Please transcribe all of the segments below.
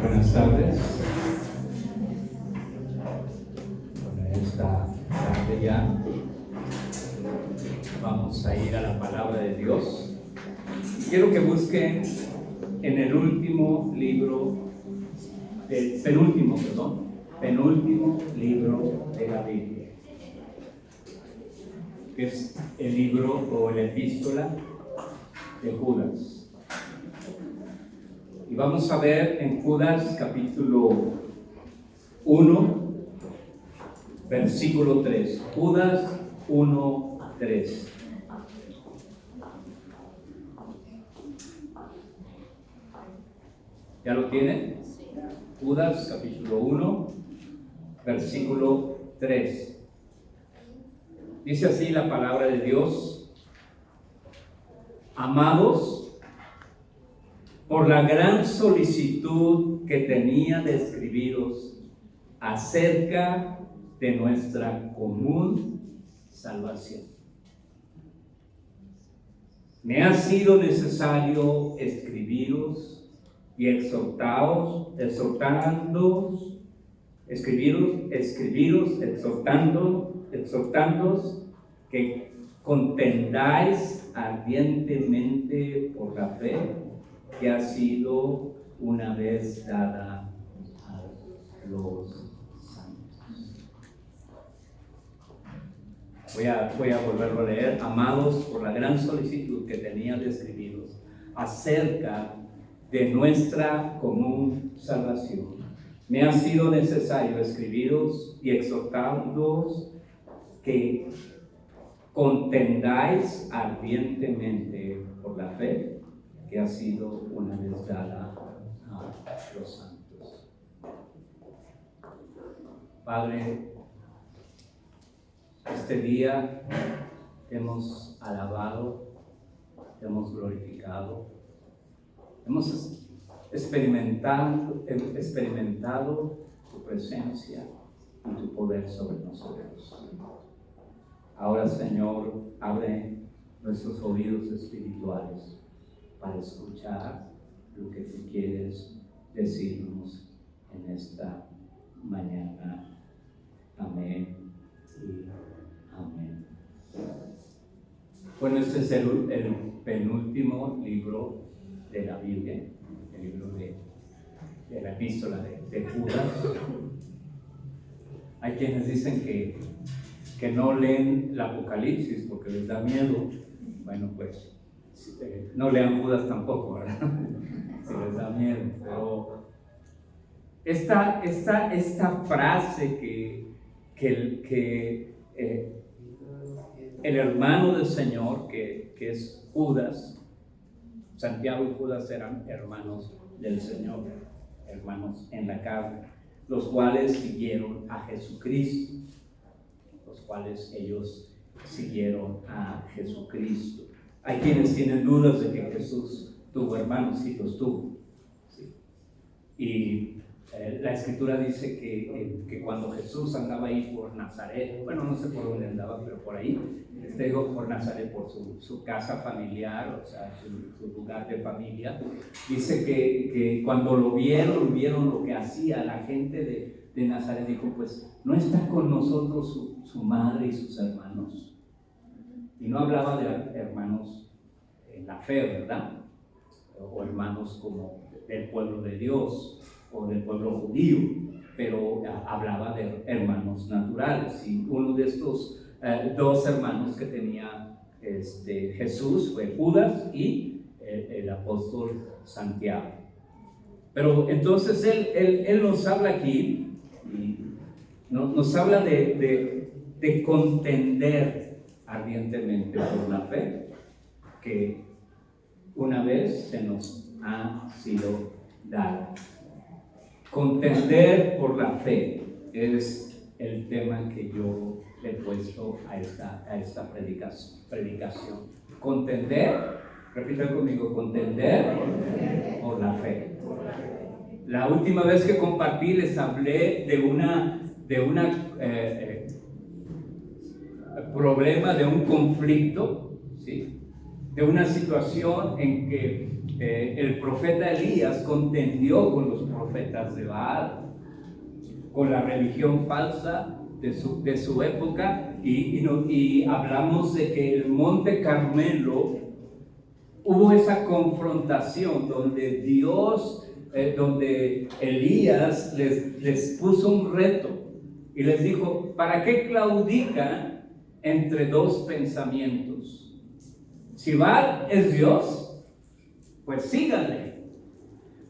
Buenas tardes. Bueno, esta tarde ya vamos a ir a la palabra de Dios. Quiero que busquen en el penúltimo libro de la Biblia, que es el libro o la epístola de Judas. Y vamos a ver en Judas capítulo 1, versículo 3. Judas 1, 3. ¿Ya lo tienen? Judas capítulo 1, versículo 3. Dice así la palabra de Dios: amados, por la gran solicitud que tenía de escribiros acerca de nuestra común salvación, me ha sido necesario escribiros y exhortándoos que contendáis ardientemente por la fe que ha sido una vez dada a los santos. Voy a volverlo a leer. Amados, por la gran solicitud que tenía de escribiros acerca de nuestra común salvación, me ha sido necesario escribiros y exhortándoos que contendáis ardientemente por la fe que ha sido una vez dada a los santos. Padre, este día hemos alabado, hemos glorificado, hemos experimentado tu presencia y tu poder sobre nosotros. Ahora, Señor, abre nuestros oídos espirituales para escuchar lo que tú quieres decirnos en esta mañana. Amén y amén. Bueno, este es el penúltimo libro de la Biblia, el libro de la epístola de Judas. Hay quienes dicen que no leen el Apocalipsis porque les da miedo. Bueno, pues no lean Judas tampoco, ¿verdad? Si les da miedo. Pero esta frase que el hermano del Señor, que es Judas, Santiago y Judas eran hermanos del Señor, hermanos en la carne, los cuales siguieron a Jesucristo, ellos siguieron a Jesucristo. Hay quienes tienen dudas de que Jesús tuvo hermanos, sí los tuvo. ¿Sí? Y la Escritura dice que cuando Jesús andaba ahí por Nazaret, bueno, no sé por dónde andaba, pero por ahí, digo por Nazaret, por su casa familiar, o sea, su lugar de familia, dice que cuando lo vieron lo que hacía la gente de Nazaret, dijo, pues, ¿no está con nosotros su madre y sus hermanos? Y no hablaba de hermanos en la fe, ¿verdad? O hermanos como del pueblo de Dios o del pueblo judío, pero hablaba de hermanos naturales. Y uno de estos dos hermanos que tenía Jesús fue Judas y el apóstol Santiago. Pero entonces él nos habla aquí y nos habla de contender ardientemente por la fe que una vez se nos ha sido dada. Contender por la fe es el tema que yo le he puesto a esta predicación. Contender, repita conmigo, contender por la fe. La última vez que compartí les hablé de una problema, de un conflicto, ¿sí? De una situación en que el profeta Elías contendió con los profetas de Baal, con la religión falsa de su época, y hablamos de que el Monte Carmelo hubo esa confrontación donde donde Elías les puso un reto y les dijo: ¿para qué claudican entre dos pensamientos? Si Baal es Dios, pues síganle,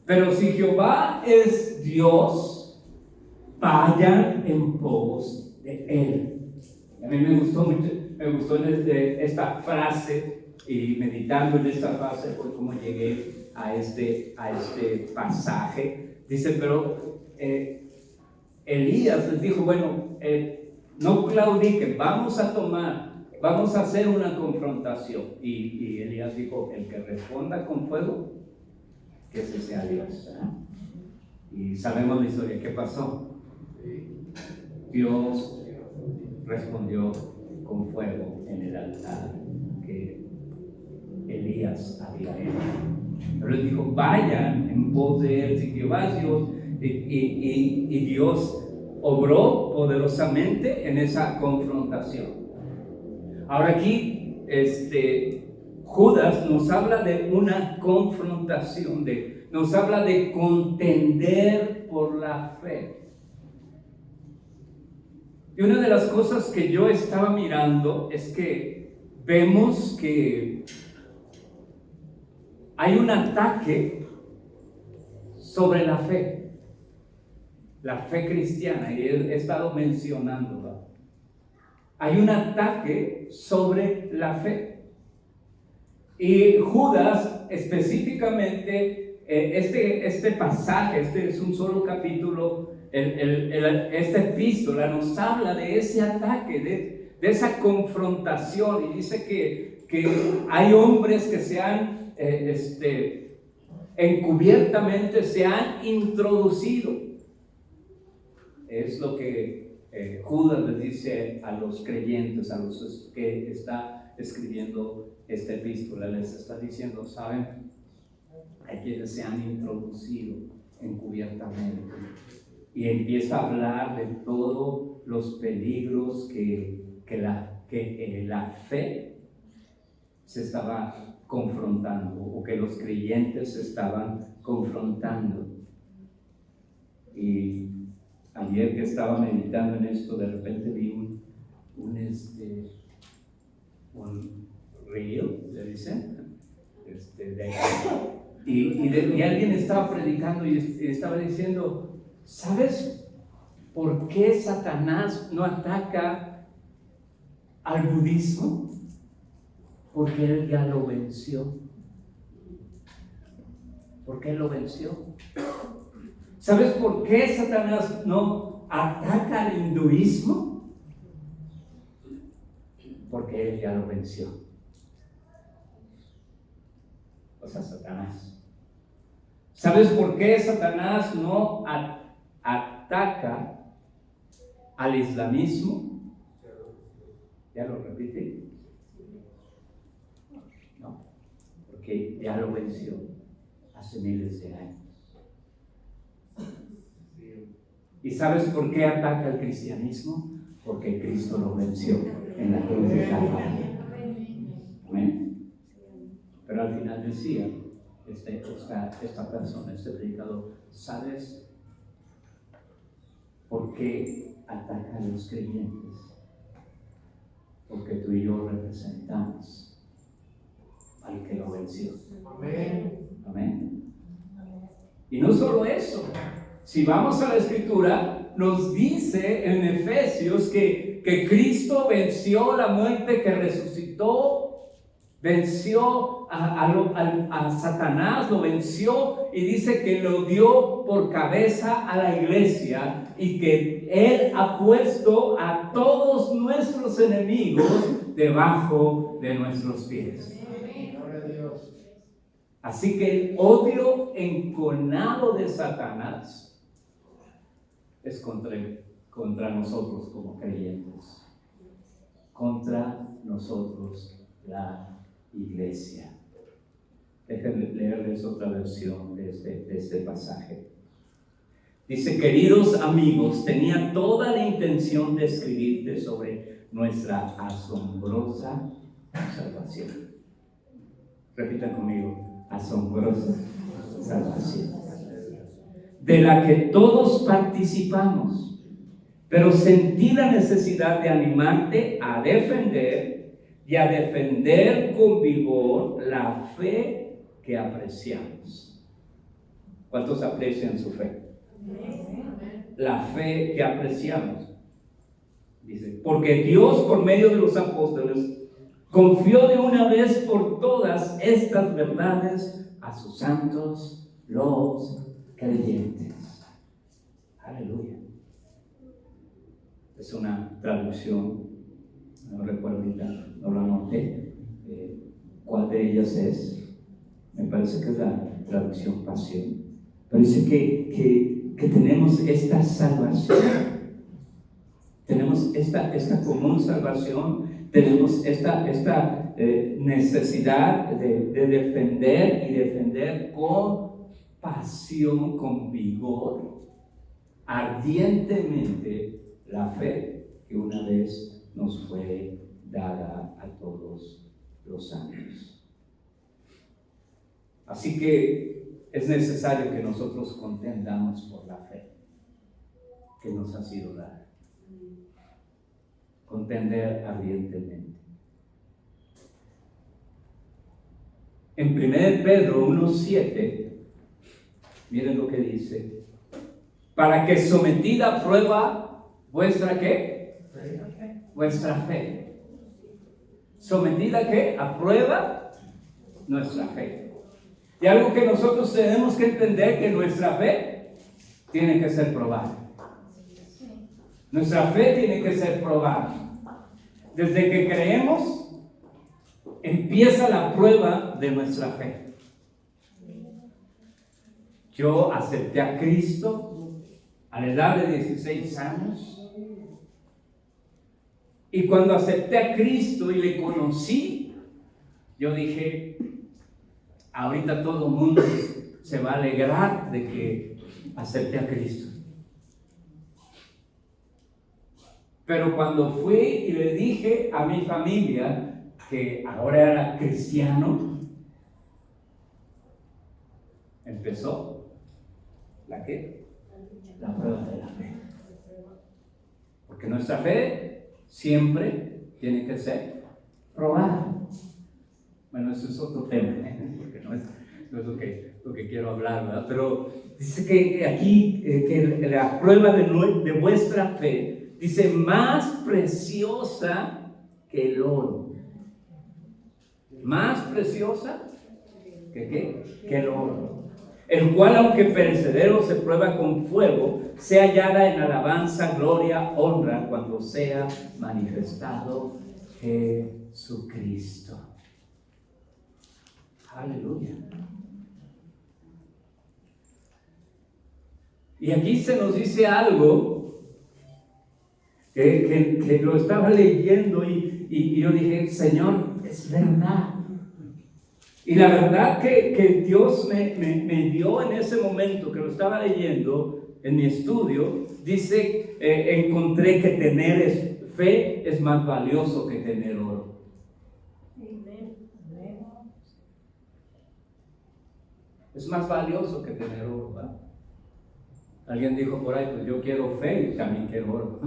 pero si Jehová es Dios, vayan en pos de él. A mí me gustó esta frase, y meditando en esta frase fue como llegué a este pasaje. Dice, pero Elías les dijo: bueno, no claudiquen, vamos a hacer una confrontación. Y Elías dijo: el que responda con fuego, que ese sea Dios. Y sabemos la historia. ¿Qué pasó? Dios respondió con fuego en el altar que Elías había hecho. Pero él dijo: vayan en pos de él. Si Jehová es Dios, y Dios obró poderosamente en esa confrontación. Ahora aquí Judas nos habla de una confrontación, nos habla de contender por la fe. Y una de las cosas que yo estaba mirando es que vemos que hay un ataque sobre la fe cristiana, y he estado mencionándola. Hay un ataque sobre la fe. Y Judas, específicamente, este pasaje, es un solo capítulo, esta epístola nos habla de ese ataque, de esa confrontación, y dice que hay hombres que se han encubiertamente se han introducido. Es lo que Judas les dice a los creyentes, a los que está escribiendo esta epístola. Les está diciendo: saben, hay quienes se han introducido encubiertamente, y empieza a hablar de todos los peligros que la fe se estaba confrontando, o que los creyentes se estaban confrontando. Y ayer que estaba meditando en esto, de repente vi un reel, le dicen, y alguien estaba predicando y estaba diciendo: ¿sabes por qué Satanás no ataca al budismo? Porque él ya lo venció. Porque él lo venció. ¿Sabes por qué Satanás no ataca al hinduismo? Porque él ya lo venció. O sea, Satanás. ¿Sabes por qué Satanás no ataca al islamismo? ¿Ya lo repite? No, porque ya lo venció hace miles de años. ¿Y sabes por qué ataca al cristianismo? Porque Cristo lo venció en la cruz de Calvario. Amén. Pero al final decía esta persona, este predicador: ¿sabes por qué ataca a los creyentes? Porque tú y yo representamos al que lo venció. Amén. Amén. Y no solo eso, si vamos a la Escritura, nos dice en Efesios que Cristo venció la muerte, que resucitó, venció a Satanás, lo venció, y dice que lo dio por cabeza a la iglesia, y que Él ha puesto a todos nuestros enemigos debajo de nuestros pies. Así que el odio enconado de Satanás es contra nosotros como creyentes, contra nosotros la iglesia. Déjenme leerles otra versión de este pasaje. Dice: queridos amigos, tenía toda la intención de escribirte sobre nuestra asombrosa salvación. Repitan conmigo: asombrosa salvación, de la que todos participamos, pero sentí la necesidad de animarte a defender y a defender con vigor la fe que apreciamos. ¿Cuántos aprecian su fe? La fe que apreciamos. Dice: porque Dios, por medio de los apóstoles, confió de una vez por todas estas verdades a sus santos, los creyentes. Aleluya. Es una traducción, no recuerdo ahorita, no lo anoté, cuál de ellas es. Me parece que es la traducción Pasión. Pero dice que tenemos esta salvación, tenemos esta común salvación, tenemos esta necesidad de defender y defender con pasión, con vigor, ardientemente la fe que una vez nos fue dada a todos los santos. Así que es necesario que nosotros contendamos por la fe que nos ha sido dada. Contender ardientemente. En 1 Pedro 1:7, miren lo que dice: para que sometida a prueba vuestra ¿qué? Vuestra fe. ¿Sometida a qué? A prueba nuestra fe. Y algo que nosotros tenemos que entender, que nuestra fe tiene que ser probada. Nuestra fe tiene que ser probada. Desde que creemos, empieza la prueba de nuestra fe. Yo acepté a Cristo a la edad de 16 años. Y cuando acepté a Cristo y le conocí, yo dije: ahorita todo el mundo se va a alegrar de que acepté a Cristo. Pero cuando fui y le dije a mi familia que ahora era cristiano, empezó ¿la qué? La prueba de la fe. Porque nuestra fe siempre tiene que ser probada. Bueno, eso es otro tema, porque no es lo que quiero hablar, ¿verdad? Pero dice que aquí, que la prueba de vuestra fe, dice, más preciosa que el oro. Más preciosa que ¿qué? Que el oro. El cual, aunque perecedero, se prueba con fuego, sea hallada en alabanza, gloria, honra, cuando sea manifestado Jesucristo. Aleluya. Y aquí se nos dice algo que lo estaba leyendo y yo dije: Señor, es verdad. Y la verdad que Dios me dio en ese momento que lo estaba leyendo en mi estudio, dice, encontré que tener fe es más valioso que tener oro. Es más valioso que tener oro, ¿verdad? Alguien dijo por ahí: pues yo quiero fe y también quiero oro.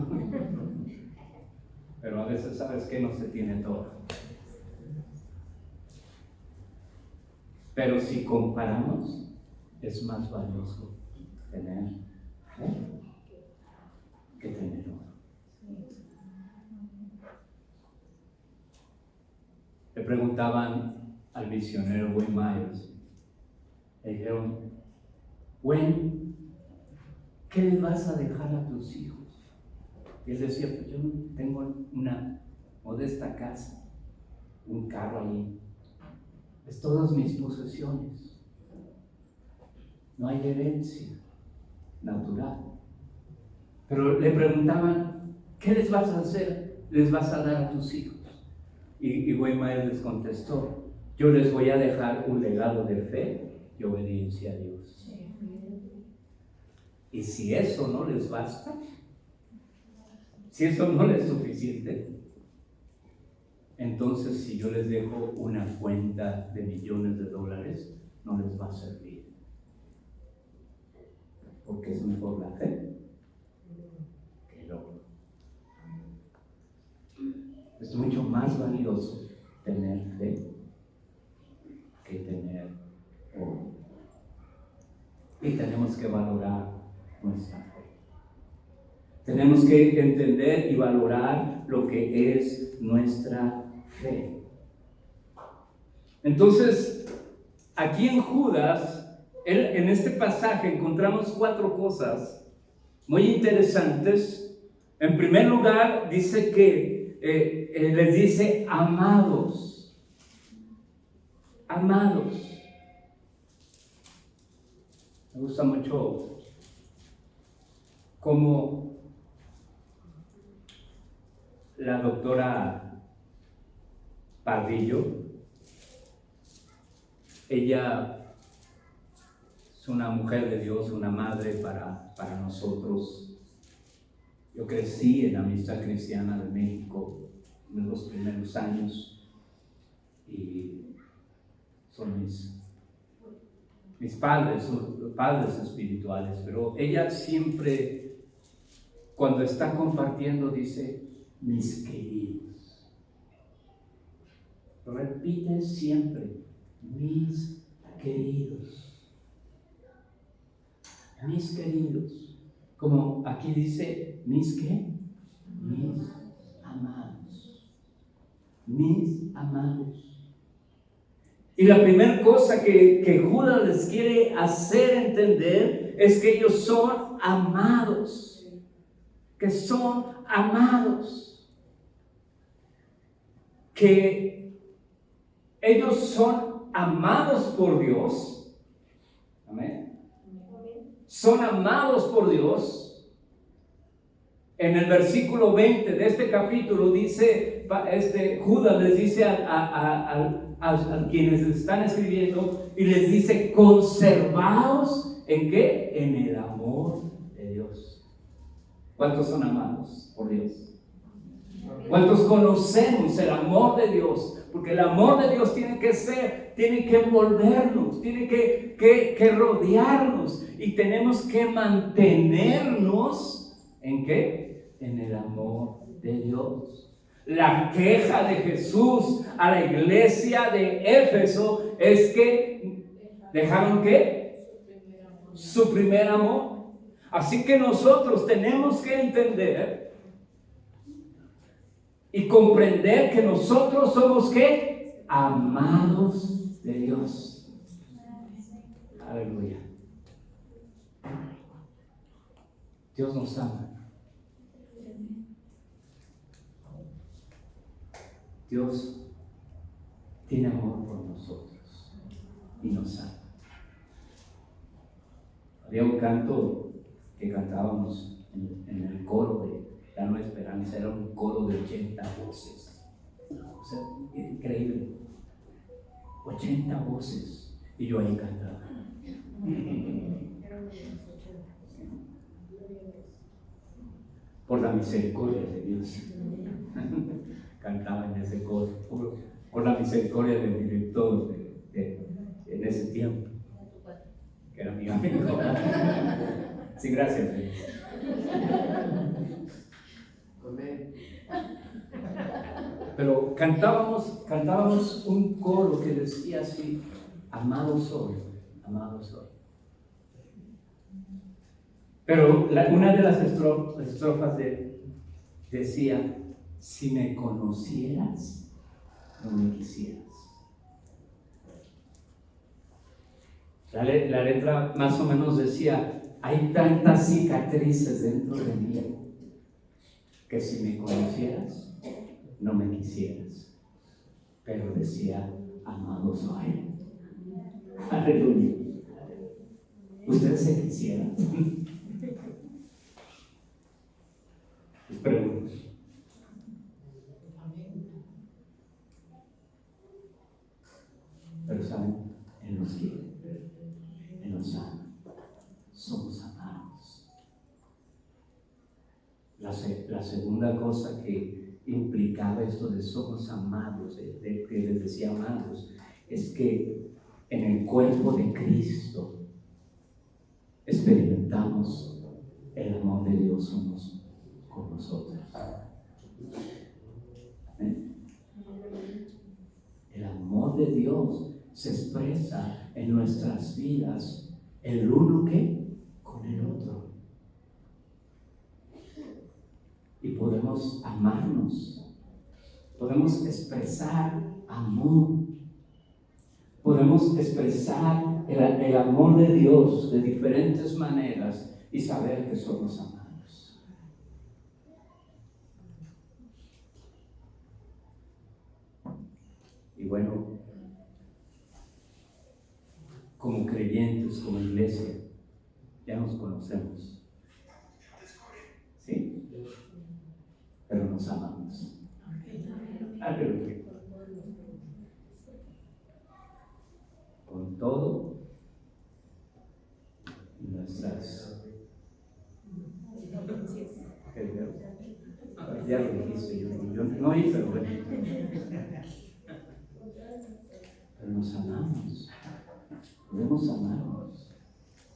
Pero a veces, ¿sabes qué? No se tiene todo. Pero si comparamos, es más valioso tener fe que tener oro. Le preguntaban al misionero Wayne Myers, le dijeron: Wayne, ¿qué les vas a dejar a tus hijos? Y él decía: pues yo tengo una modesta casa, un carro ahí. Es todas mis posesiones. No hay herencia natural. Pero le preguntaban, ¿qué les vas a hacer? ¿Les vas a dar a tus hijos? Y Weimar les contestó, yo les voy a dejar un legado de fe y obediencia a Dios. Y si eso no les basta, si eso no les es suficiente, entonces si yo les dejo una cuenta de millones de dólares, no les va a servir. Porque es mejor la fe que el oro. Es mucho más valioso tener fe que tener oro. Y tenemos que valorar nuestra fe. Tenemos que entender y valorar lo que es nuestra fe. Entonces, aquí en Judas, en este pasaje encontramos 4 cosas muy interesantes. En primer lugar, dice que les dice amados. Amados. Me gusta mucho cómo la doctora Pardillo, ella es una mujer de Dios, una madre para nosotros. Yo crecí en la Amistad Cristiana de México en los primeros años y son mis padres, son padres espirituales, pero ella siempre, cuando está compartiendo, dice, mis queridos. Repite siempre, mis queridos. Mis queridos. Como aquí dice, ¿mis qué? Mis amados. Mis amados. Y la primera cosa que Judas les quiere hacer entender es que ellos son amados. Que son amados. Que ellos son amados por Dios. Amén. Son amados por Dios. En el versículo 20 de este capítulo dice, Judas les dice a quienes están escribiendo, y les dice, conservaos ¿en qué? En el amor de Dios. ¿Cuántos son amados por Dios? ¿Cuántos conocemos el amor de Dios? Porque el amor de Dios tiene que envolvernos, tiene que rodearnos, y tenemos que mantenernos ¿en qué? En el amor de Dios. La queja de Jesús a la iglesia de Éfeso es que dejaron ¿qué? Su primer amor. Así que nosotros tenemos que entender y comprender que nosotros somos ¿qué? Amados de Dios. Aleluya. Dios nos ama. Dios tiene amor por nosotros y nos ama. Había un canto que cantábamos en el coro de La Nueva Esperanza, era un coro de 80 voces. O sea, increíble. 80 voces. Y yo ahí cantaba. Por la misericordia de Dios. Cantaba en ese coro. Por la misericordia del director en ese tiempo, que era mi amigo. Sí, gracias. Pero cantábamos un coro que decía así: amado soy, amado soy. Pero una de las estrofas decía: si me conocieras, no me quisieras. La letra más o menos decía: hay tantas cicatrices dentro de mí que si me conocieras, no me quisieras. Pero decía, amado soy. Aleluya. ¿Ustedes se quisieran? Les pregunto. Pero saben, Él nos quiere, Él nos ama, somos amados. La segunda cosa que implicaba esto de somos amados, de que les decía amados, es que en el cuerpo de Cristo experimentamos el amor de Dios unos con nosotros. El amor de Dios se expresa en nuestras vidas, el uno que con el otro. Y podemos amarnos, podemos expresar amor, podemos expresar el amor de Dios de diferentes maneras y saber que somos amados. Y bueno, como creyentes, como iglesia, ya nos conocemos, ¿sí? Pero nos amamos. Aleluya. Con todo nuestras... Ya lo dijiste, yo no oí, pero bueno. Pero nos amamos, podemos amarnos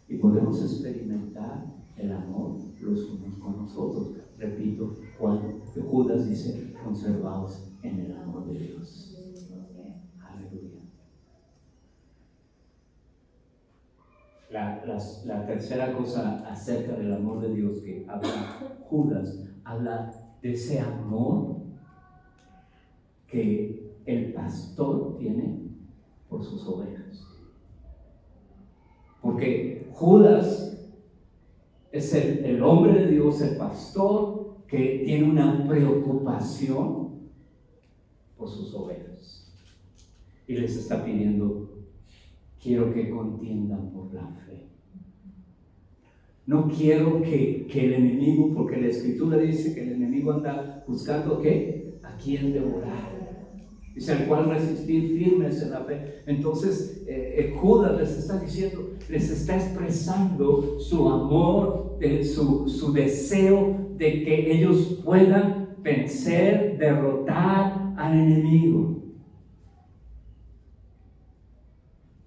y podemos experimentar el amor los unos con los otros. Repito, cuando Judas dice, conservaos en el amor de Dios. Aleluya. La tercera cosa acerca del amor de Dios que habla Judas, habla de ese amor que el pastor tiene por sus ovejas. Porque Judas es el hombre de Dios, el pastor que tiene una preocupación por sus ovejas. Y les está pidiendo, quiero que contiendan por la fe. No quiero que el enemigo, porque la Escritura dice que el enemigo anda buscando ¿qué? A quién devorar. Dice, al cual resistir firmes en la fe. Entonces, Judas les está diciendo, les está expresando su amor, su deseo de que ellos puedan vencer, derrotar al enemigo.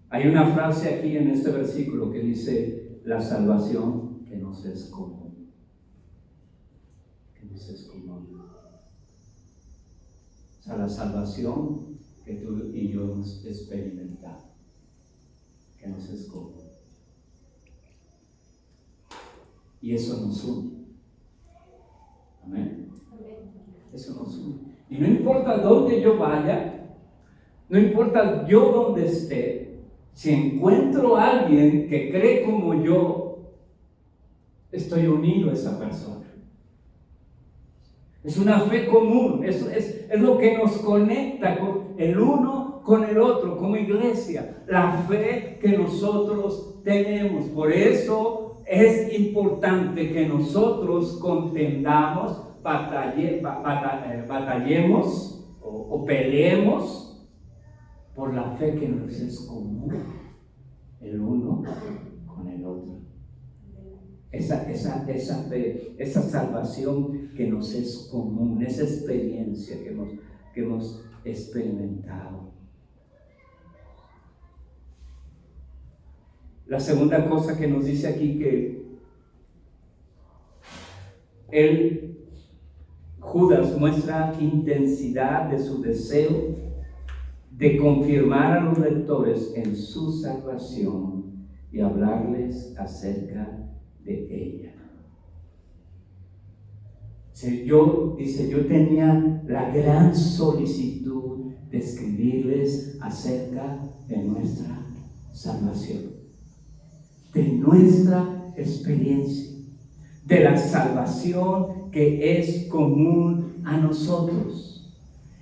Hay una frase aquí en este versículo que dice, la salvación que nos es común. Que nos es común. A la salvación que tú y yo hemos experimentado, que nos es común. Y eso nos une. Amén. Eso nos une. Y no importa dónde yo vaya, no importa yo dónde esté, si encuentro a alguien que cree como yo, estoy unido a esa persona. Es una fe común, es lo que nos conecta con el uno con el otro, como iglesia, la fe que nosotros tenemos. Por eso es importante que nosotros contendamos, batallemos o peleemos por la fe que nos es común, el uno con el otro. Esa fe, esa salvación que nos es común, esa experiencia que hemos experimentado. La segunda cosa que nos dice aquí que Judas muestra intensidad de su deseo de confirmar a los lectores en su salvación y hablarles acerca de ella. Yo tenía la gran solicitud de escribirles acerca de nuestra salvación, de nuestra experiencia, de la salvación que es común a nosotros.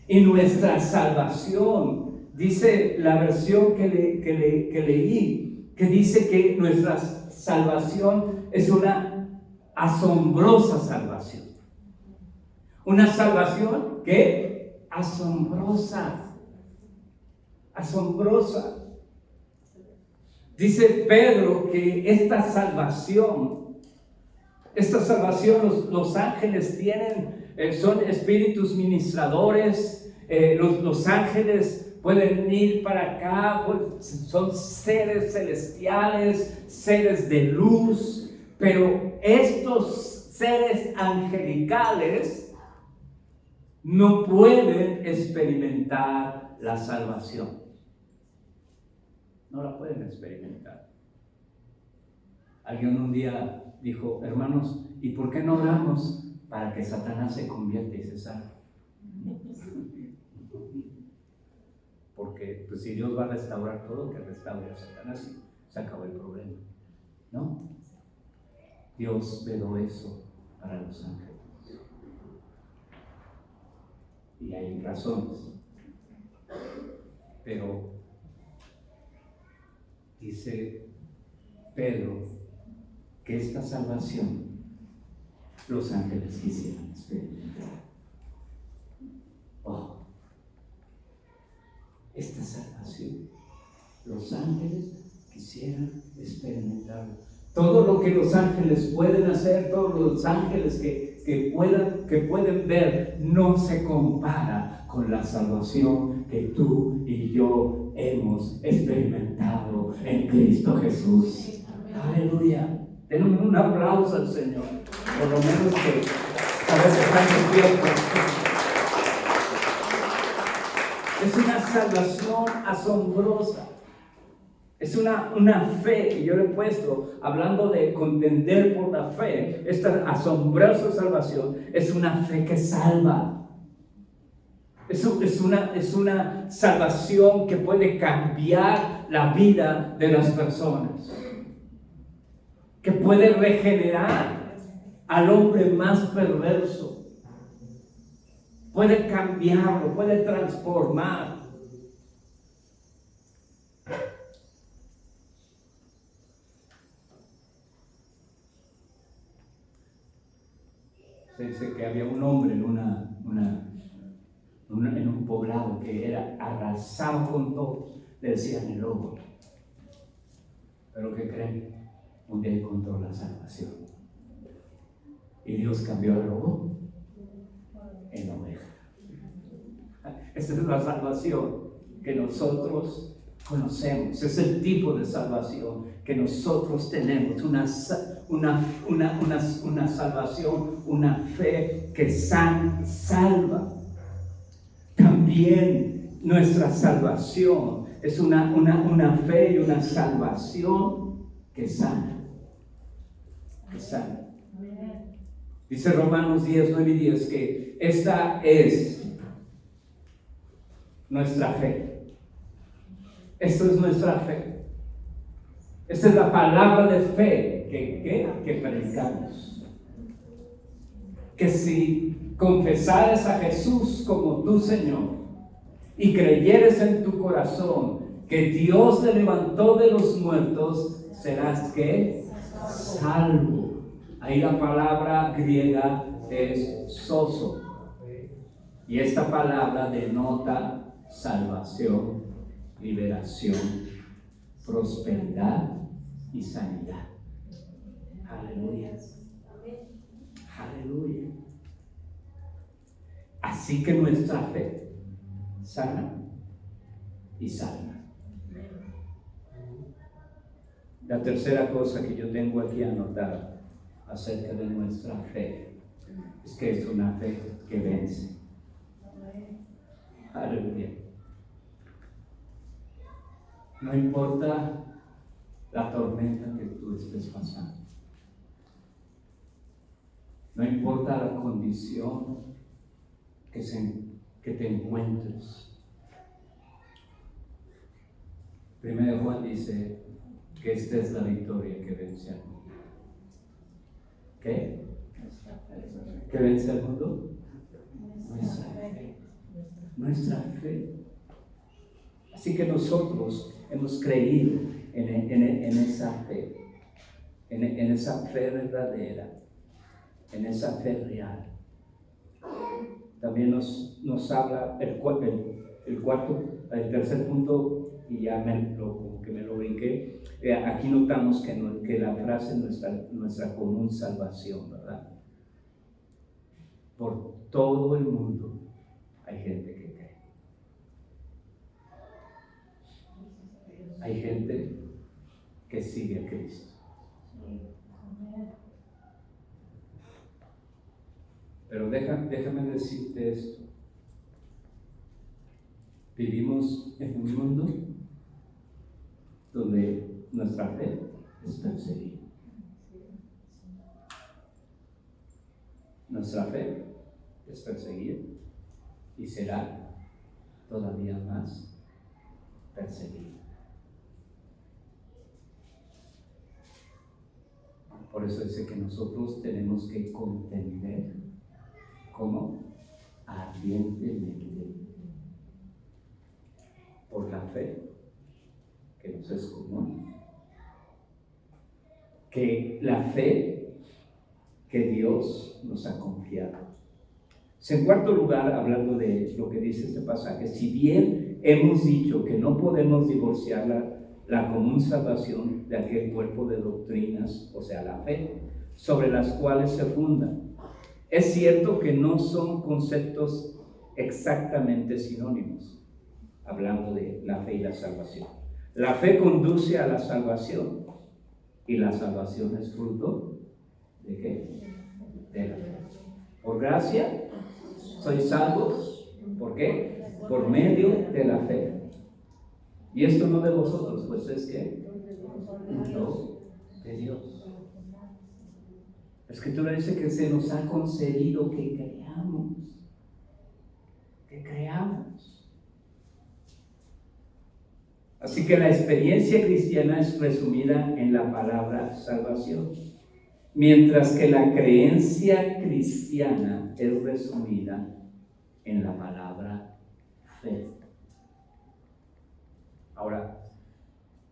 Y nuestra salvación, dice la versión que leí, que dice que nuestra salvación es una asombrosa salvación. Una salvación que asombrosa. Asombrosa. Dice Pedro que esta salvación, los ángeles tienen, son espíritus ministradores, los ángeles pueden ir para acá, son seres celestiales, seres de luz, pero estos seres angelicales no pueden experimentar la salvación. No la pueden experimentar. Alguien un día dijo: hermanos, ¿y por qué no oramos para que Satanás se convierta y se salve? Porque pues, si Dios va a restaurar todo, que restaure a Satanás y se acabó el problema. ¿No? Dios vedó eso para los ángeles. Y hay razones. Pero dice Pedro que esta salvación los ángeles quisieran experimentar. Oh, esta salvación los ángeles quisieran experimentar. Todo lo que los ángeles pueden hacer, todos los ángeles que pueden ver, no se compara con la salvación que tú y yo hemos experimentado en Cristo Jesús. Aleluya. Denle un aplauso al Señor, por lo menos que a veces están despiertos. Es una salvación asombrosa. Es una fe que yo le he puesto, hablando de contender por la fe. Esta asombrosa salvación es una fe que salva. Es una salvación que puede cambiar la vida de las personas, que puede regenerar al hombre más perverso, puede cambiarlo, puede transformar. Se dice que había un hombre en un poblado que era arrasado con todo, le decían el lobo. Pero ¿qué creen? Un día encontró la salvación. Y Dios cambió al lobo en oveja. Esta es la salvación que nosotros conocemos. Es el tipo de salvación que nosotros tenemos. Una salvación, una fe que salva. También nuestra salvación es una fe y una salvación que sana. Que sana. Dice Romanos 10, 9 y 10 que esta es nuestra fe. Esto es nuestra fe. Esta es la palabra de fe que predicamos. Que si confesares a Jesús como tu Señor y creyeres en tu corazón que Dios le levantó de los muertos, serás ¿qué? Salvo. Ahí la palabra griega es sozo. Y esta palabra denota salvación, liberación, prosperidad y sanidad. Aleluya. Aleluya. Así que nuestra fe sana y salva. La tercera cosa que yo tengo aquí anotada acerca de nuestra fe es que es una fe que vence. Aleluya. No importa la tormenta que tú estés pasando. No importa la condición que te encuentres. Primero Juan dice que esta es la victoria que vence al mundo. ¿Qué? ¿Que vence al mundo? Nuestra fe. nuestra fe. Así que nosotros hemos creído en esa fe, en esa fe verdadera, en esa fe real. También nos habla el tercer punto, y ya como que me lo brinqué. Aquí notamos que la frase nuestra común salvación, ¿verdad? Por todo el mundo hay gente que cree. Hay gente que sigue a Cristo. Pero déjame decirte esto. Vivimos en un mundo donde nuestra fe es perseguida. Nuestra fe es perseguida y será todavía más perseguida. Por eso dice que nosotros tenemos que contender como ardientemente por la fe que nos es común, que la fe que Dios nos ha confiado. En cuarto lugar, hablando de lo que dice este pasaje, si bien hemos dicho que no podemos divorciar la común salvación de aquel cuerpo de doctrinas, o sea, la fe, sobre las cuales se fundan, es cierto que no son conceptos exactamente sinónimos, hablando de la fe y la salvación. La fe conduce a la salvación y la salvación es fruto ¿de qué? De la fe. Por gracia sois salvos. ¿Por qué? Por medio de la fe. Y esto no de vosotros, pues es que un don de Dios. La Escritura dice que se nos ha concedido que creamos. Que creamos. Así que la experiencia cristiana es resumida en la palabra salvación, mientras que la creencia cristiana es resumida en la palabra fe. Ahora,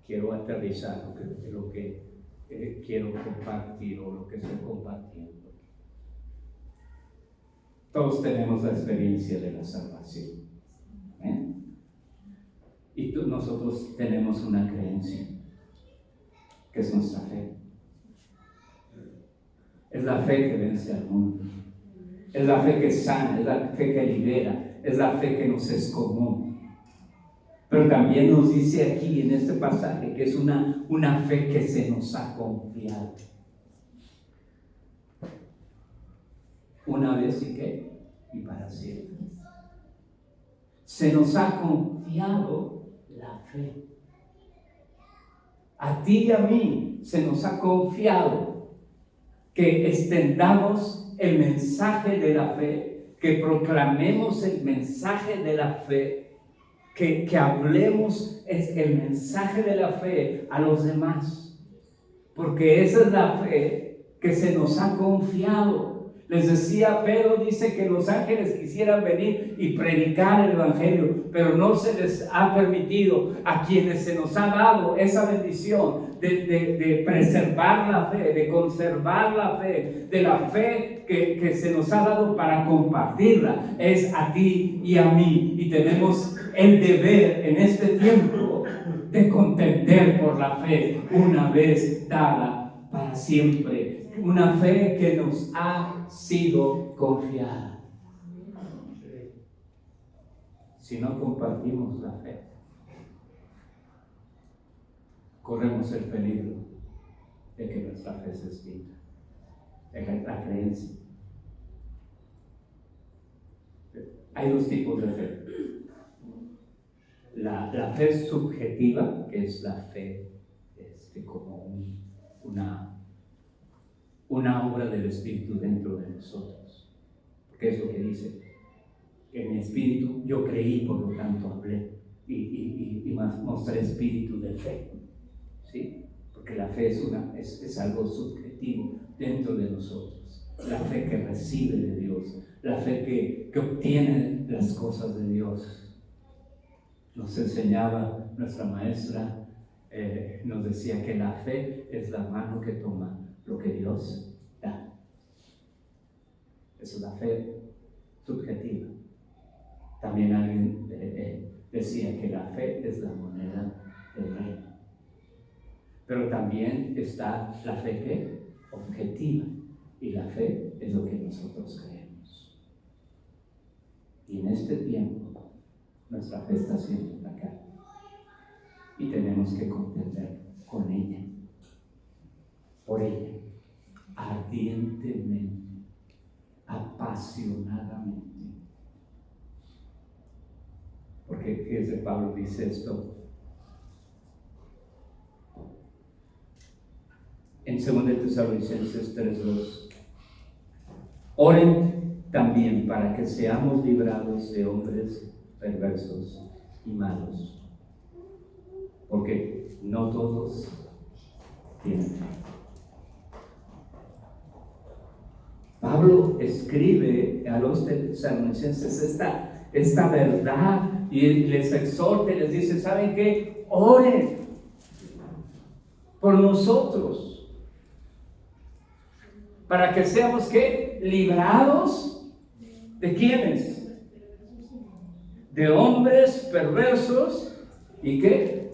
quiero aterrizar lo que quiero compartir o lo que estoy compartiendo. Todos tenemos la experiencia de la salvación. Y nosotros tenemos una creencia, que es nuestra fe. Es la fe que vence al mundo. Es la fe que sana, es la fe que libera, es la fe que nos es común. Pero también nos dice aquí en este pasaje que es una fe que se nos ha confiado. Una vez y qué, y para siempre. Se nos ha confiado la fe. A ti y a mí se nos ha confiado que extendamos el mensaje de la fe, que proclamemos el mensaje de la fe, que hablemos el mensaje de la fe a los demás, porque esa es la fe que se nos ha confiado. Les decía, Pedro dice que los ángeles quisieran venir y predicar el evangelio, pero no se les ha permitido. A quienes se nos ha dado esa bendición de preservar la fe, de conservar la fe, de la fe que se nos ha dado para compartirla, es a ti y a mí. Y tenemos el deber en este tiempo de contender por la fe una vez dada para siempre. Una fe que nos ha sido confiada. Si no compartimos la fe, corremos el peligro de que nuestra fe se extinga, de la creencia. Hay dos tipos de fe. La fe subjetiva, que es la fe como una obra del Espíritu dentro de nosotros. Porque es lo que dice: en mi espíritu yo creí, por lo tanto hablé y mostré espíritu de fe, ¿sí? Porque la fe es algo subjetivo dentro de nosotros. la fe que recibe de Dios, la fe que obtiene las cosas de Dios. Nos enseñaba nuestra maestra, nos decía que la fe es la mano que toma lo que Dios da. Esa es la fe subjetiva. También alguien decía que la fe es la moneda del reino. Pero también está la fe que objetiva, y la fe es lo que nosotros creemos. Y en este tiempo nuestra fe está siendo atacada y tenemos que contender con ella, por ella, ardientemente, apasionadamente. Porque fíjese, Pablo dice esto en 2 Tesalonicenses 3:2. Oren también para que seamos librados de hombres perversos y malos, porque no todos tienen fe. Pablo escribe a los tesalonicenses esta verdad y les exhorta y les dice: ¿saben qué? Oren por nosotros, para que seamos ¿qué? Librados ¿de quiénes? De hombres perversos y ¿qué?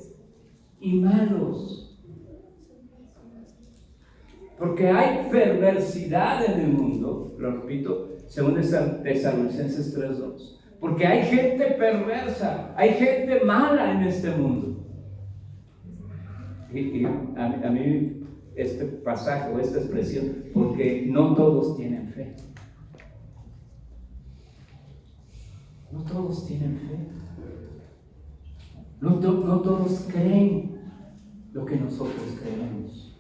Y malos. Porque hay perversidad en el mundo, lo repito, según Tesalonicenses 3:2. Porque hay gente perversa, hay gente mala en este mundo. Y a mí este pasaje o esta expresión, porque no todos tienen fe. No todos tienen fe. No todos creen lo que nosotros creemos.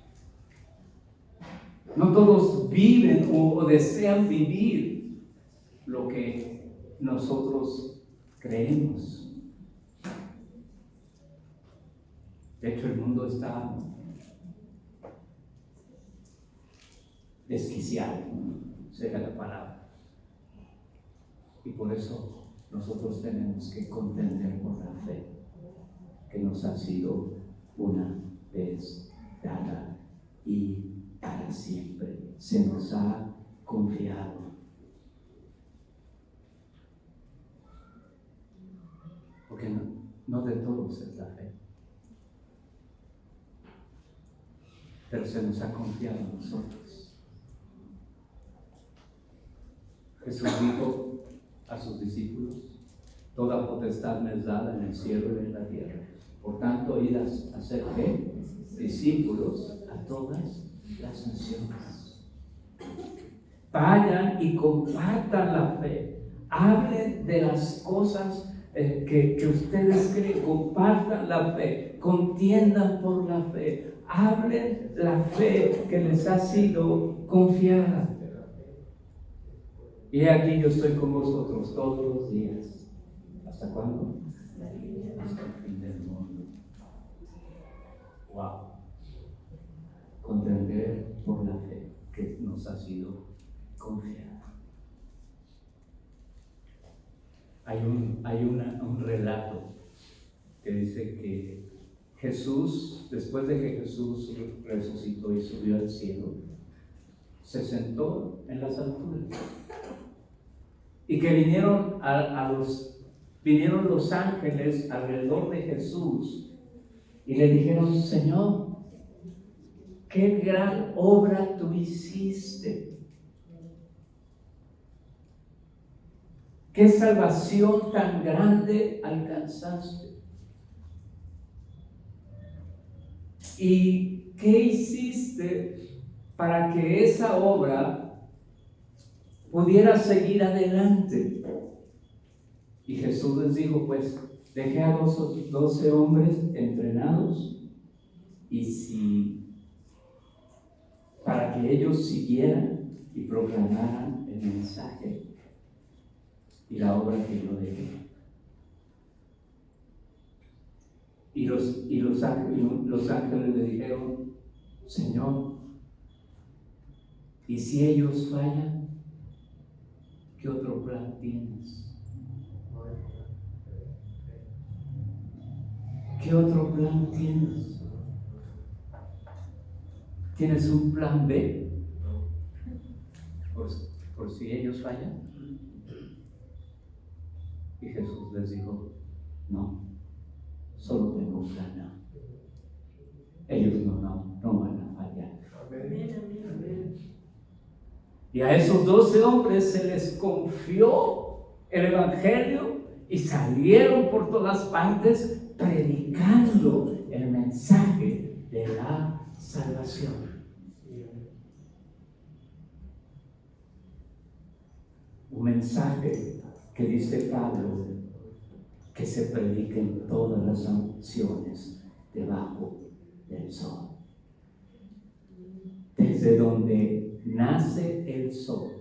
No todos viven o desean vivir lo que nosotros creemos. De hecho, el mundo está desquiciado, será la palabra. Y por eso nosotros tenemos que contender por la fe que nos ha sido una vez dada y para siempre se nos ha confiado. Porque no de todos es la fe, pero se nos ha confiado a nosotros. Jesús dijo a sus discípulos: toda potestad me es dada en el cielo y en la tierra. Por tanto, id a hacer ¿qué? Discípulos a todas las naciones. Vayan y compartan la fe. Hablen de las cosas que ustedes creen. Compartan la fe. Contiendan por la fe. Hablen la fe que les ha sido confiada. Y aquí yo estoy con vosotros todos los días. ¿Hasta cuándo? Hasta el fin del mundo. Wow. Contender por la fe que nos ha sido confiada. Hay un relato que dice que Jesús, después de que Jesús resucitó y subió al cielo, se sentó en las alturas. Y que vinieron los ángeles alrededor de Jesús y le dijeron: Señor, qué gran obra tú hiciste, qué salvación tan grande alcanzaste, y qué hiciste para que esa obra pudiera seguir adelante. Y Jesús les dijo: pues dejé a 12 hombres entrenados, y para que ellos siguieran y proclamaran el mensaje y la obra que yo dejé. Y los ángeles le dijeron: Señor, Y si ellos fallan, ¿qué otro plan tienes? ¿Qué otro plan tienes? ¿Tienes un plan B? Por si ellos fallan. Y Jesús les dijo, no, solo tengo un plan A. Ellos no van a fallar. Y a esos 12 hombres se les confió el Evangelio y salieron por todas partes predicando el mensaje de la salvación. Un mensaje que dice Pablo que se predique en todas las naciones debajo del sol. Desde donde nace el sol.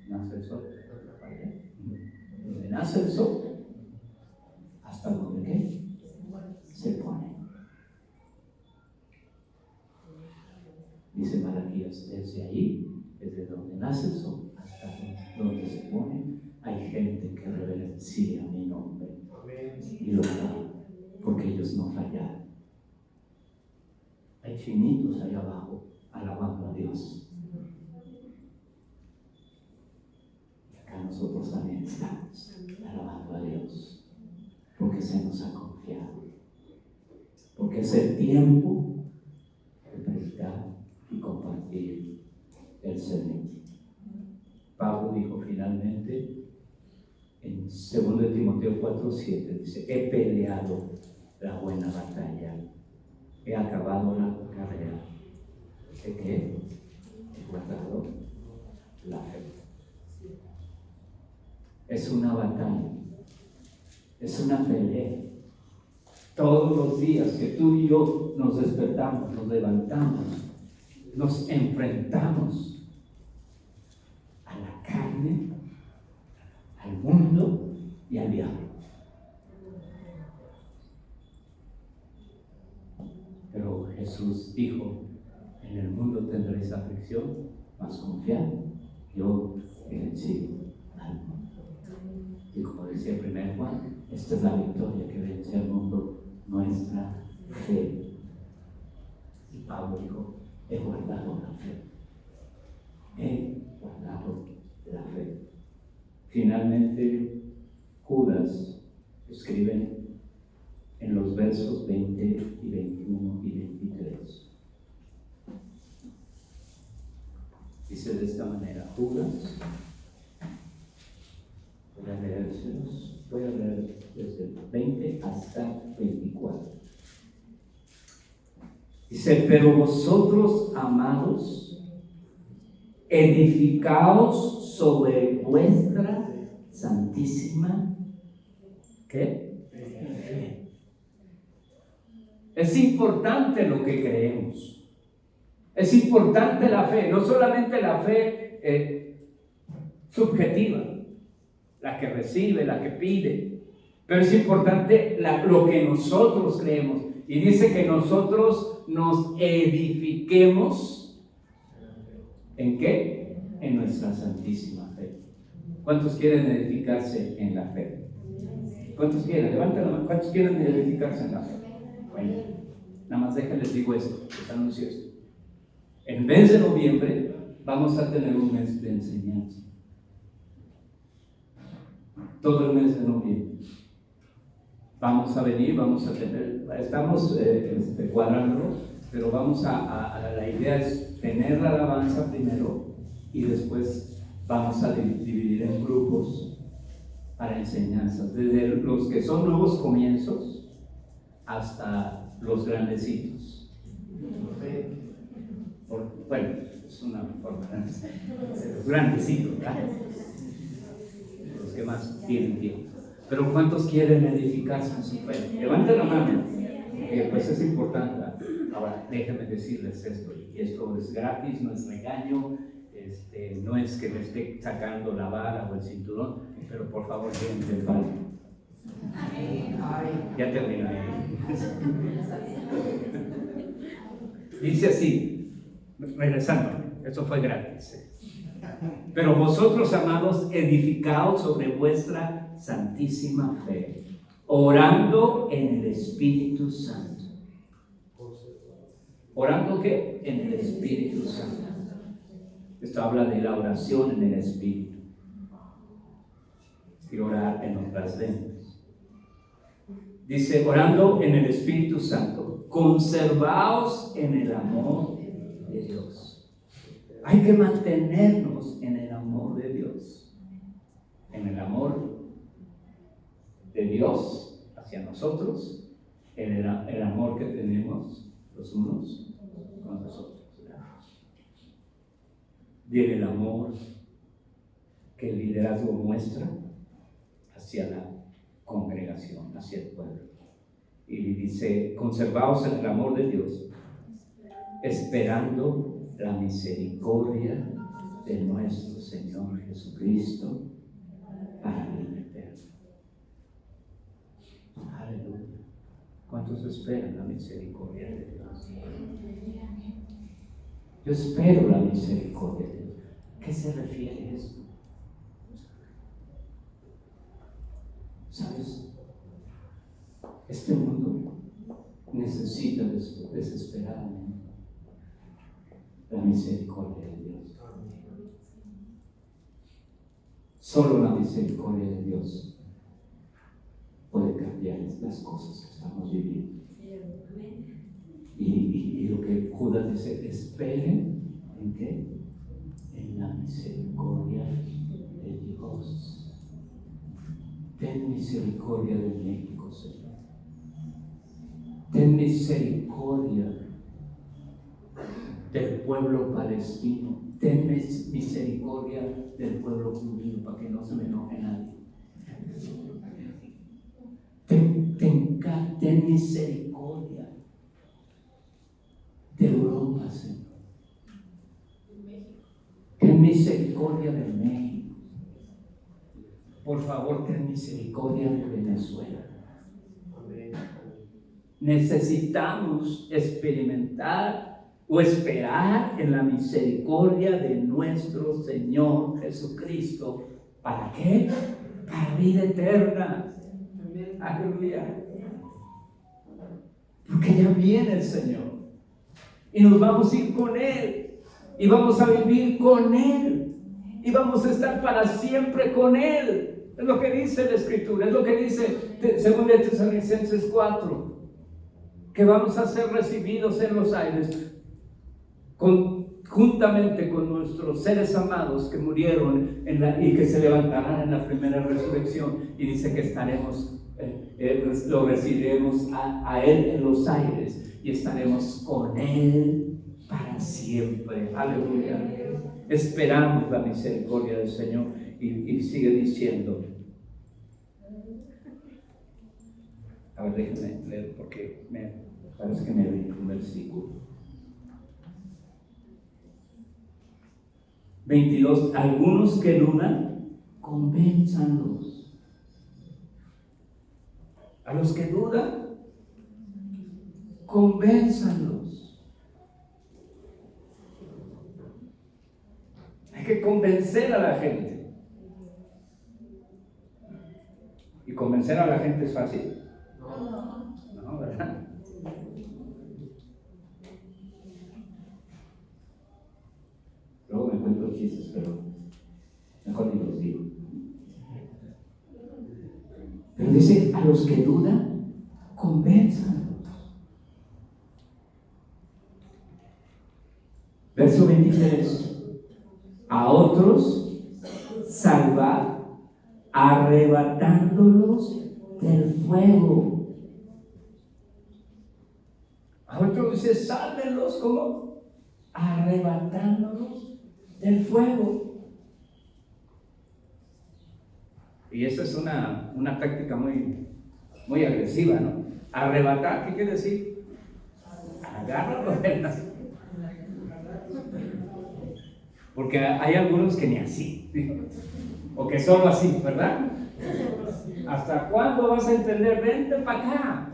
¿Nace el sol? Donde nace el sol, hasta donde ¿qué? Se pone. Dice Malaquías, desde ahí, desde donde nace el sol hasta donde se pone, hay gente que reverencia mi nombre y lo hará, porque ellos no fallaron. Hay chinitos allá abajo alabando a Dios. Y acá nosotros también estamos alabando a Dios, porque se nos ha confiado. Porque es el tiempo de predicar y compartir el Señor. Pablo dijo finalmente en 2 Timoteo 4:7, dice, he peleado la buena batalla, he acabado la carrera. ¿De qué? He guardado la fe. Es una batalla, es una pelea. Todos los días que tú y yo nos despertamos, nos levantamos, nos enfrentamos a la carne, al mundo y al diablo. Pero Jesús dijo, en el mundo tendréis aflicción, mas confiad, yo he vencido al mundo. Y como decía 1 Juan, esta es la victoria que vence al mundo, nuestra fe. Y Pablo dijo, he guardado la fe. He guardado la fe. Finalmente, Judas escribe en los versos 20 y 21 y 23. Dice de esta manera, Judas, voy a leer desde el 20 hasta 24. Dice, pero vosotros, amados, edificaos sobre vuestra santísima ¿qué? Fe. Es importante lo que creemos. Es importante la fe, no solamente la fe subjetiva, la que recibe, la que pide, pero es importante lo que nosotros creemos. Y dice que nosotros nos edifiquemos ¿en qué? En nuestra santísima fe. ¿Cuántos quieren edificarse en la fe? ¿Cuántos quieren? Levanten la mano. ¿Cuántos quieren edificarse en la fe? Bueno, nada más déjenles digo esto, les anuncio esto. En mes de noviembre vamos a tener un mes de enseñanza. Todo el mes de noviembre. Vamos a venir, vamos a tener, estamos cuadrando, pero la idea es tener la alabanza primero y después vamos a dividir en grupos para enseñanzas, desde los que son nuevos comienzos hasta los grandecitos. Bueno, es una forma los grandecitos, ¿verdad? Los que más tienen tiempo. Pero ¿cuántos quieren edificarse en su fe? Levanten la mano, porque pues es importante. Ahora, déjenme decirles esto, y esto es gratis, no es regaño, no es que me esté sacando la vara o el cinturón, pero por favor, quédense en paz. Ya terminé. Dice así, regresando. Esto fue gratis. Pero vosotros, amados, edificaos sobre vuestra santísima fe, orando en el Espíritu Santo. ¿Orando qué? En el Espíritu Santo. Esto habla de la oración en el Espíritu. Y orar en otras lenguas. Dice, orando en el Espíritu Santo, conservaos en el amor de Dios. Hay que mantenernos en el amor de Dios. En el amor de Dios hacia nosotros, en el amor que tenemos los unos con los otros. Viene el amor que el liderazgo muestra hacia la congregación, hacia el pueblo. Y dice, conservaos en el amor de Dios, esperando la misericordia de nuestro Señor Jesucristo para vida eterna. Aleluya. ¿Cuántos esperan la misericordia de Dios? Yo espero la misericordia de Dios. ¿Qué se refiere a esto? ¿Sabes? Este mundo necesita desesperadamente la misericordia de Dios. Solo la misericordia de Dios puede cambiar las cosas que estamos viviendo. Y lo que Judas dice, esperen ¿en qué? En la misericordia de Dios. Ten misericordia de México, Señor. Ten misericordia del pueblo palestino. Ten misericordia del pueblo judío, para que no se me enoje nadie. Ten misericordia de Europa, Señor. Ten misericordia de México. Por favor, ten misericordia de Venezuela. Necesitamos experimentar o esperar en la misericordia de nuestro Señor Jesucristo. ¿Para qué? Para vida eterna. Aleluya. Porque ya viene el Señor. Y nos vamos a ir con Él. Y vamos a vivir con Él. Y vamos a estar para siempre con Él. Es lo que dice la Escritura. Es lo que dice 2 Tesalonicenses 4. Que vamos a ser recibidos en los aires. Juntamente con nuestros seres amados que murieron y que se levantarán en la primera resurrección. Y dice que estaremos, lo recibiremos a Él en los aires. Y estaremos con Él para siempre. Aleluya. Esperamos la misericordia del Señor. Y sigue diciendo. A ver, déjenme leer porque parece que me leí un versículo. 22. Algunos que dudan, convénzanlos. A los que dudan, convénzanlos. Hay que convencer a la gente. ¿Y convencer a la gente es fácil? No, ¿verdad? Luego me cuento chistes, pero mejor ni los digo. Pero dice, a los que dudan, convénzanlos. Verso 23. A otros salvar, arrebatándolos del fuego. A otros dice, sálvenlos, ¿cómo? Arrebatándolos del fuego. Y esa es una táctica muy agresiva, ¿no? Arrebatar, ¿qué quiere decir? Agárralo de las... Porque hay algunos que ni así, o que solo así, ¿verdad? ¿Hasta cuándo vas a entender? Vente para acá.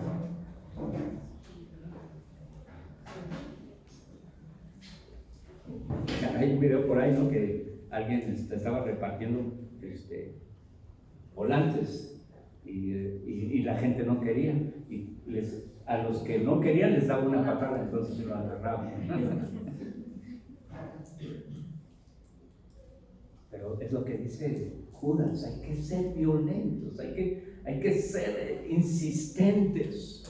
hay un video por ahí, ¿no? Que alguien estaba repartiendo volantes y la gente no quería. Y a los que no querían les daba una patada, entonces se lo agarraban. Pero es lo que dice Judas, hay que ser violentos, hay que ser insistentes,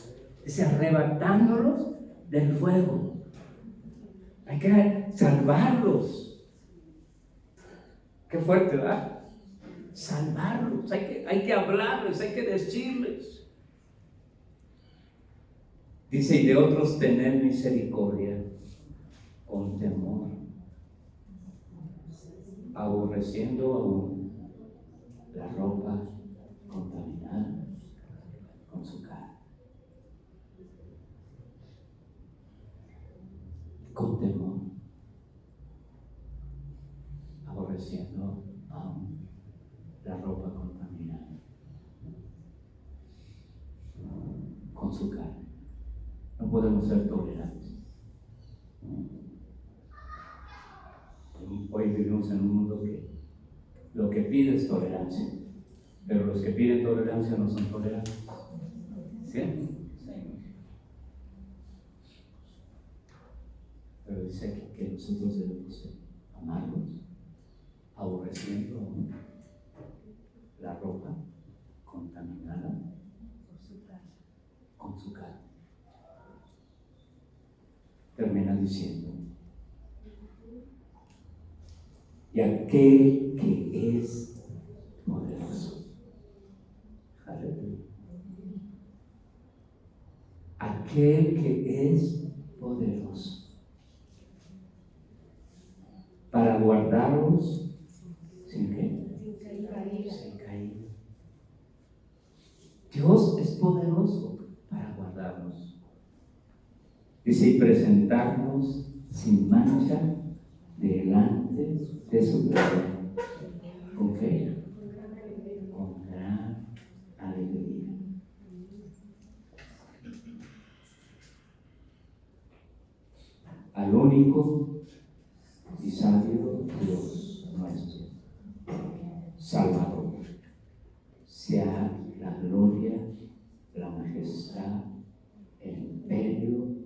dice, arrebatándolos del fuego. Hay que salvarlos. Qué fuerte, ¿verdad? Salvarlos, hay que hablarles, hay que decirles. Dice, y de otros tener misericordia con temor, aborreciendo aún la ropa contaminada con su carne. Con temor, aborreciendo aún la ropa contaminada con su carne. No podemos ser tolerantes. Hoy vivimos en un mundo que lo que pide es tolerancia, pero los que piden tolerancia no son tolerantes. ¿Sí? Pero dice que nosotros debemos amarlos, aborreciendo la ropa contaminada con su carne. Termina diciendo, y aquel que es poderoso, aleluya, aquel que es poderoso para guardarlos sin caída. Dios es poderoso para guardarnos. Dice, y presentarnos sin mancha delante de su gloria. ¿Con qué? Con gran alegría. Al único y sabio Dios nuestro, Salvador, sea la gloria, la majestad, el imperio,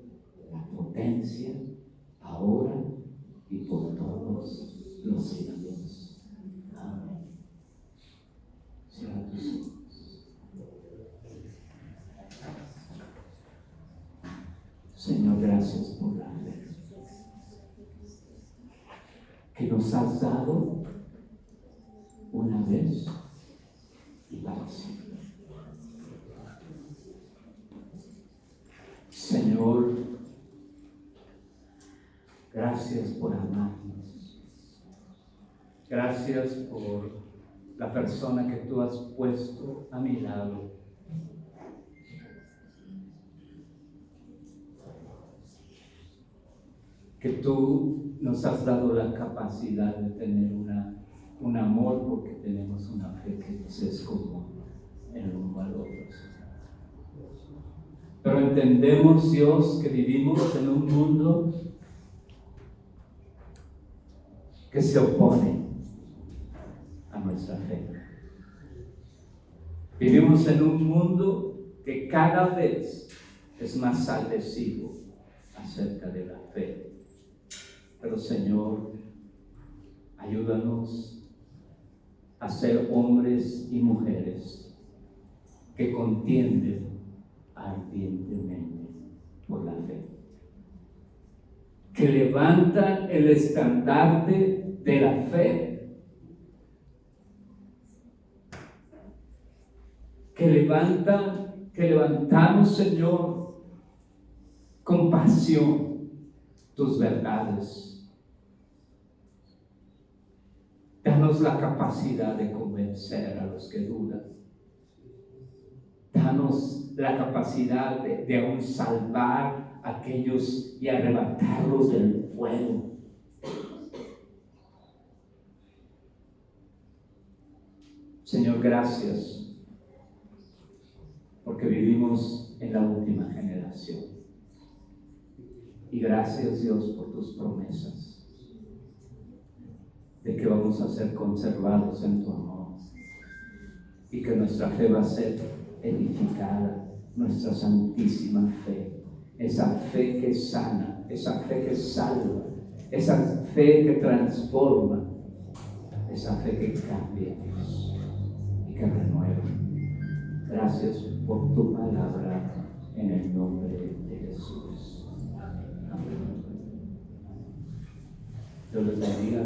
la potencia, ahora y por todos los siglos. Amén. Cierra tus ojos. Señor, gracias por la fe que nos has dado una vez y para siempre. Señor, gracias por amarnos. Gracias por la persona que tú has puesto a mi lado. Que tú nos has dado la capacidad de tener un amor porque tenemos una fe que nos es común el uno al otro. Pero entendemos, Dios, que vivimos en un mundo que se opone a nuestra fe. Vivimos en un mundo que cada vez es más agresivo acerca de la fe. Pero Señor, ayúdanos a ser hombres y mujeres que contienden ardientemente por la fe, que levantan el estandarte de la fe, que levantamos, Señor, con pasión tus verdades. Danos la capacidad de convencer a los que dudan. Danos la capacidad de aún salvar a aquellos y arrebatarlos del fuego. Señor, gracias, porque vivimos en la última generación. Y gracias, Dios, por tus promesas. de que vamos a ser conservados en tu amor y que nuestra fe va a ser edificada, nuestra santísima fe, esa fe que sana, esa fe que salva, esa fe que transforma, esa fe que cambia, Dios, y que renueva. Gracias por tu palabra en el nombre de Jesús. Amén. Dios les bendiga.